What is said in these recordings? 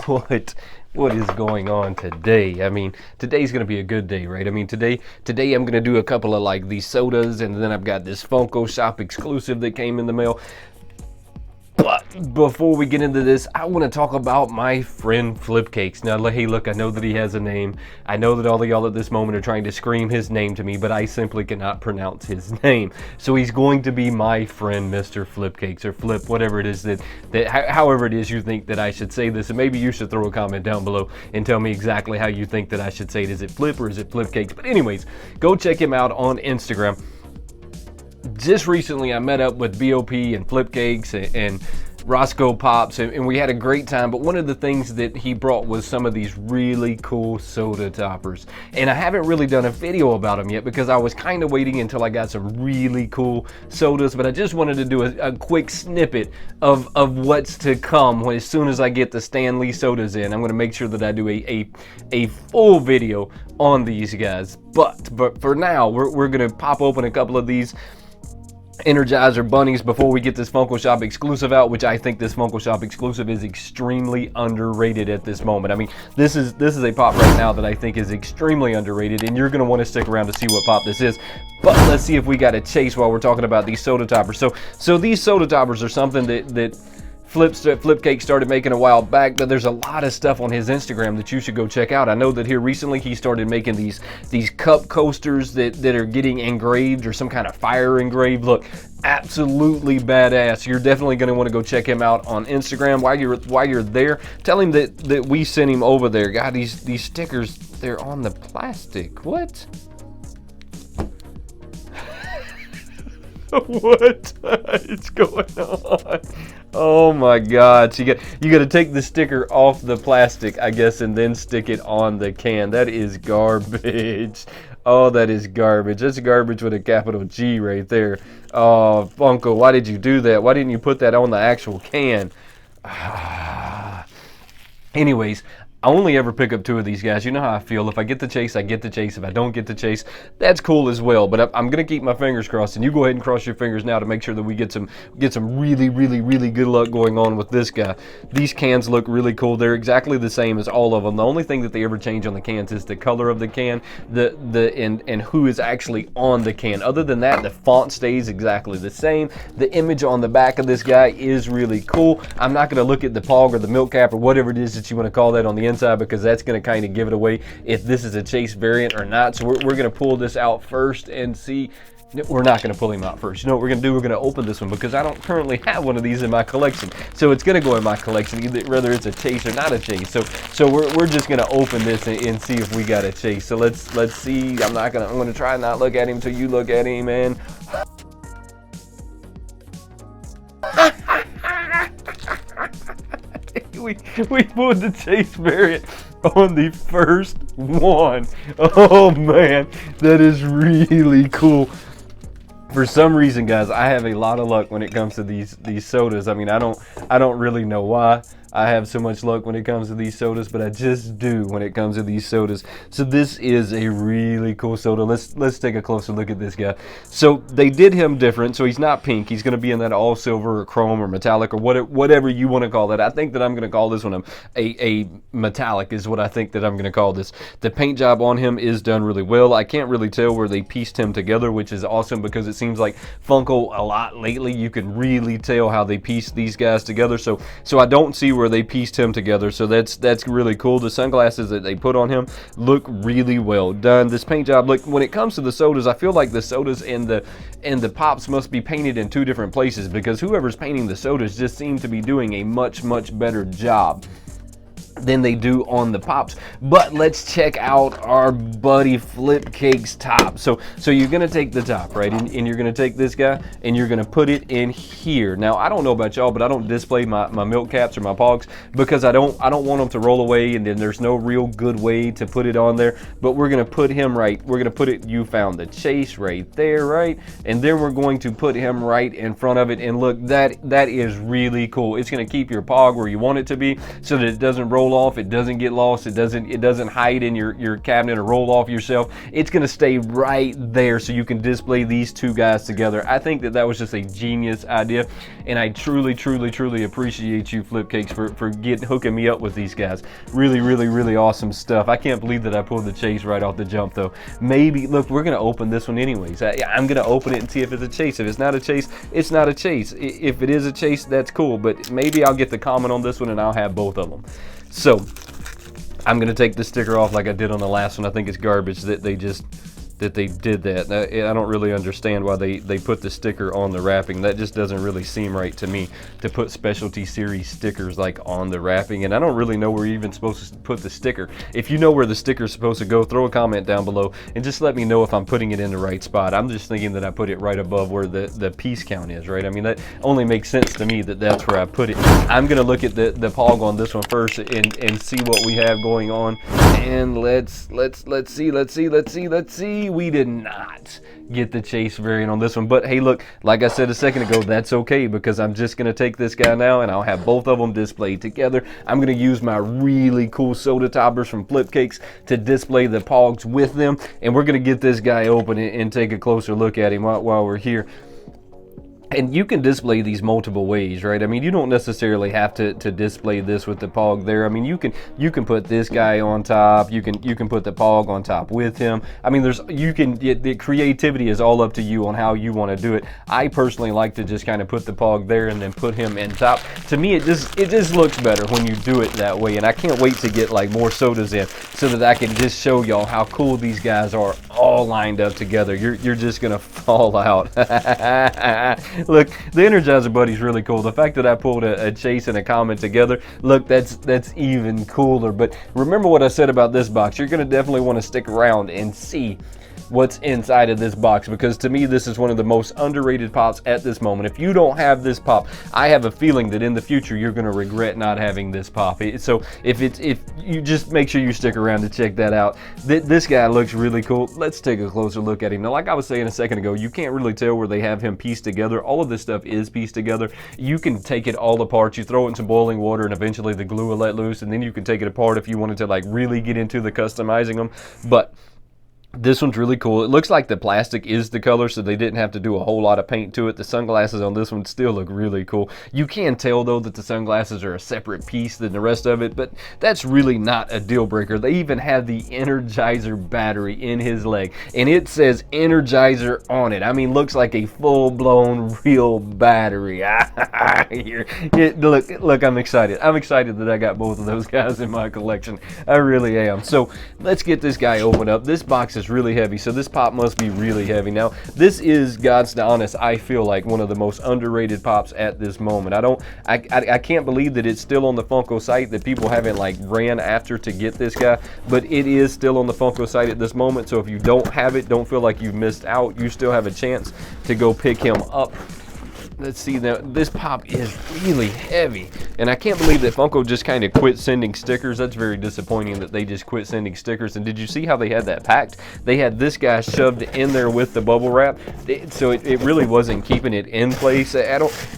what is going on today? I mean, today's gonna be a good day, right? I mean, today I'm gonna do a couple of like these sodas, and then I've got this Funko Shop exclusive that came in the mail. But before we get into this, I want to talk about my friend Flipcakes. Now, hey, look, I know that he has a name. I know that all of y'all at this moment are trying to scream his name to me, but I simply cannot pronounce his name. So he's going to be my friend, Mr. Flipcakes, or Flip, whatever it is however it is you think that I should say this. And maybe you should throw a comment down below and tell me exactly how you think that I should say it. Is it Flip or is it Flipcakes? But anyways, go check him out on Instagram. Just recently I met up with BOP and Flipcakes and Roscoe Pops, and we had a great time. But one of the things that he brought was some of these really cool soda toppers, and I haven't really done a video about them yet because I was kind of waiting until I got some really cool sodas. But I just wanted to do a quick snippet of what's to come as soon as I get the Stanley sodas in. I'm going to make sure that I do a full video on these guys, but for now we're going to pop open a couple of these Energizer bunnies before we get this Funko Shop exclusive out, which I think this Funko Shop exclusive is extremely underrated at this moment. I mean, this is a pop right now that I think is extremely underrated, and you're going to want to stick around to see what pop this is. But let's see if we got a chase while we're talking about these soda toppers. So these soda toppers are something that Flipcake started making a while back, but there's a lot of stuff on his Instagram that you should go check out. I know that here recently he started making these cup coasters that are getting engraved or some kind of fire engraved. Look, absolutely badass. You're definitely going to want to go check him out on Instagram. While you're there, tell him that we sent him over there. God, these stickers, they're on the plastic. What? What is going on? Oh my God! So you got to take the sticker off the plastic, I guess, and then stick it on the can. That is garbage. Oh, that is garbage. That's garbage with a capital G right there. Oh, Funko, why did you do that? Why didn't you put that on the actual can? Anyways, I only ever pick up 2 of these guys. You know how I feel. If I get the chase, I get the chase. If I don't get the chase, that's cool as well. But I'm going to keep my fingers crossed, and you go ahead and cross your fingers now to make sure that we get some really good luck going on with this guy. These cans look really cool. They're exactly the same as all of them. The only thing that they ever change on the cans is the color of the can, and who is actually on the can. Other than that, the font stays exactly the same. The image on the back of this guy is really cool. I'm not going to look at the pog or the milk cap or whatever it is that you want to call that on the inside, because that's going to kind of give it away if this is a chase variant or not. So we're going to pull this out first and see. We're not going to pull him out first. You know what we're going to do? We're going to open this one because I don't currently have one of these in my collection. So it's going to go in my collection, whether it's a chase or not a chase. So we're just going to open this and see if we got a chase. So let's see. I'm going to try and not look at him until you look at him, man. We pulled the chase variant on the first one. Oh man, that is really cool. For some reason, guys, I have a lot of luck when it comes to these sodas. I mean, I don't really know why I have so much luck when it comes to these sodas, but I just do when it comes to these sodas. So this is a really cool soda. Let's take a closer look at this guy. So they did him different. So he's not pink. He's going to be in that all silver or chrome or metallic or whatever you want to call it. I think that I'm going to call this one a metallic is what I think that I'm going to call this. The paint job on him is done really well. I can't really tell where they pieced him together, which is awesome because it seems like Funko a lot lately, you can really tell how they piece these guys together. So I don't see where they pieced him together, so that's really cool. The sunglasses that they put on him look really well done. This paint job, look, when it comes to the sodas, I feel like the sodas and the pops must be painted in 2 different places, because whoever's painting the sodas just seems to be doing a much better job than they do on the pops. But let's check out our buddy Flipcake's top. So you're gonna take the top, right, and you're gonna take this guy and you're gonna put it in here. Now I don't know about y'all, but I don't display my milk caps or my pogs because I don't want them to roll away, and then there's no real good way to put it on there. But we're gonna put him right. We're gonna put it. You found the chase right there, right? And then we're going to put him right in front of it. And look, that is really cool. It's gonna keep your pog where you want it to be, so that it doesn't roll roll off. It doesn't get lost. It doesn't hide in your cabinet or roll off your shelf. It's going to stay right there so you can display these two guys together. I think that was just a genius idea, and I truly appreciate you, Flipcakes, for hooking me up with these guys. Really awesome stuff. I can't believe that I pulled the chase right off the jump, though. Maybe, look, we're going to open this one anyways. I'm going to open it and see if it's a chase. If it's not a chase, it's not a chase. If it is a chase, that's cool, but maybe I'll get the comment on this one and I'll have both of them. So I'm going to take the sticker off like I did on the last one. I think it's garbage that they did that. I don't really understand why they put the sticker on the wrapping. That just doesn't really seem right to me, to put specialty series stickers like on the wrapping, and I don't really know where you're even supposed to put the sticker. If you know where the sticker is supposed to go, throw a comment down below and just let me know if I'm putting it in the right spot. I'm just thinking that I put it right above where the piece count is, right? I mean, that only makes sense to me that that's where I put it. I'm gonna look at the pog on this one first and see what we have going on, and let's see. We did not get the chase variant on this one, but hey, look, like I said a second ago, that's okay, because I'm just gonna take this guy now and I'll have both of them displayed together. I'm gonna use my really cool soda toppers from Flipcakes to display the pogs with them, and we're gonna get this guy open and take a closer look at him while we're here. And you can display these multiple ways, right? I mean, you don't necessarily have to display this with the pog there. I mean, you can put this guy on top. You can put the pog on top with him. I mean, the creativity is all up to you on how you want to do it. I personally like to just kind of put the pog there and then put him in top. To me, it just looks better when you do it that way. And I can't wait to get like more sodas in so that I can just show y'all how cool these guys are all lined up together. You're just gonna fall out. Look, the Energizer Buddy's really cool. The fact that I pulled a chase and a comment together, look, that's even cooler. But remember what I said about this box. You're going to definitely want to stick around and see what's inside of this box, because to me this is one of the most underrated pops at this moment. If you don't have this pop, I have a feeling that in the future you're going to regret not having this pop. So if you just make sure you stick around to check that out. This guy looks really cool. Let's take a closer look at him. Now, like I was saying a second ago, you can't really tell where they have him pieced together. All of this stuff is pieced together. You can take it all apart. You throw it in some boiling water and eventually the glue will let loose, and then you can take it apart if you wanted to like really get into the customizing them. But this one's really cool. It looks like the plastic is the color, so they didn't have to do a whole lot of paint to it. The sunglasses on this one still look really cool. You can tell, though, that the sunglasses are a separate piece than the rest of it, but that's really not a deal breaker. They even have the Energizer battery in his leg, and it says Energizer on it. I mean, looks like a full-blown real battery. Look, I'm excited. I'm excited that I got both of those guys in my collection. I really am. So let's get this guy opened up. This box is really heavy, so this pop must be really heavy. Now, this is, God's honest, I feel like one of the most underrated pops at this moment. I can't believe that it's still on the Funko site, that people haven't like ran after to get this guy, but it is still on the Funko site at this moment. So if you don't have it, don't feel like you've missed out. You still have a chance to go pick him up. Let's see, this pop is really heavy, and I can't believe that Funko just kind of quit sending stickers. That's very disappointing that they just quit sending stickers. And did you see how they had that packed? They had this guy shoved in there with the bubble wrap, so it really wasn't keeping it in place.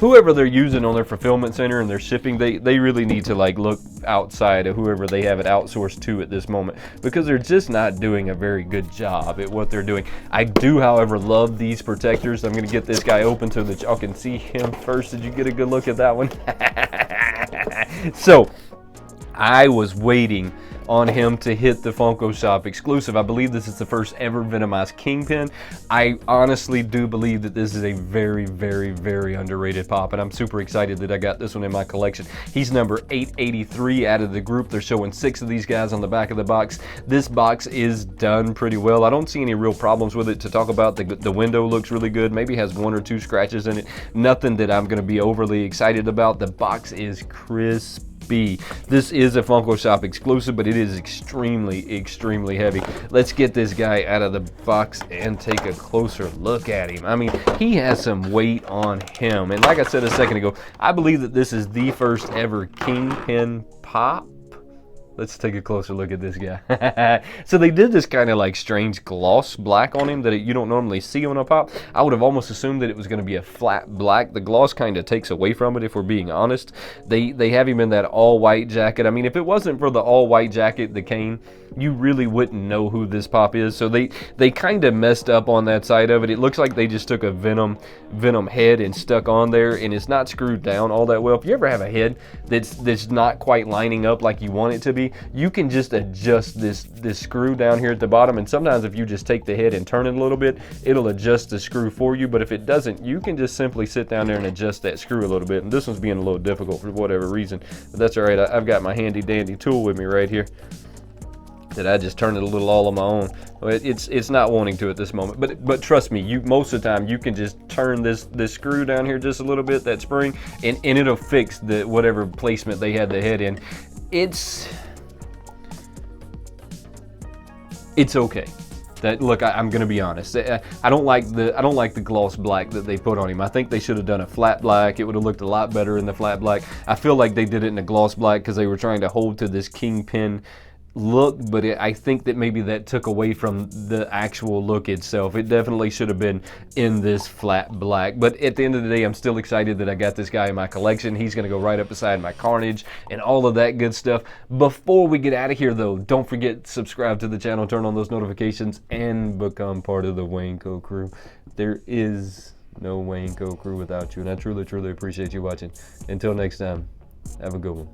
Whoever they're using on their fulfillment center and their shipping, they really need to like look outside of whoever they have it outsourced to at this moment, because they're just not doing a very good job at what they're doing. I do, however, love these protectors. I'm going to get this guy open so that y'all can see him first. Did you get a good look at that one? So I was waiting on him to hit the Funko Shop exclusive. I believe this is the first ever Venomized Kingpin. I honestly do believe that this is a very underrated pop, and I'm super excited that I got this one in my collection. He's number 883 out of the group. They're showing 6 of these guys on the back of the box. This box is done pretty well. I don't see any real problems with it to talk about. The window looks really good. Maybe has 1 or 2 scratches in it. Nothing that I'm going to be overly excited about. The box is crisp. This is a Funko Shop exclusive, but it is extremely heavy. Let's get this guy out of the box and take a closer look at him. I mean, he has some weight on him, and like I said a second ago, I believe that this is the first ever Kingpin pop. Let's take a closer look at this guy. So they did this kind of like strange gloss black on him that you don't normally see on a pop. I would have almost assumed that it was going to be a flat black. The gloss kind of takes away from it, if we're being honest. They have him in that all white jacket. I mean, if it wasn't for the all white jacket, the cane, you really wouldn't know who this pop is. So they kind of messed up on that side of it. It looks like they just took a Venom head and stuck on there, and it's not screwed down all that well. If you ever have a head that's not quite lining up like you want it to be, you can just adjust this screw down here at the bottom, and sometimes if you just take the head and turn it a little bit, it'll adjust the screw for you. But if it doesn't, you can just simply sit down there and adjust that screw a little bit. And this one's being a little difficult for whatever reason, but that's all right. I've got my handy dandy tool with me right here that I just turned it a little all on my own. It's not wanting to at this moment, but trust me, most of the time you can just turn this screw down here just a little bit, that spring, and it'll fix the whatever placement they had the head in. It's okay. Look, I'm gonna be honest. I don't like the gloss black that they put on him. I think they should have done a flat black. It would have looked a lot better in the flat black. I feel like they did it in a gloss black because they were trying to hold to this kingpin look, but I think that maybe that took away from the actual look itself. It definitely should have been in this flat black. But at the end of the day, I'm still excited that I got this guy in my collection. He's going to go right up beside my Carnage and all of that good stuff. Before we get out of here, though, don't forget to subscribe to the channel, turn on those notifications, and become part of the Wayneko crew. There is no Wayneko crew without you, and I truly, truly appreciate you watching. Until next time, have a good one.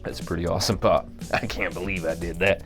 That's a pretty awesome pop. I can't believe I did that.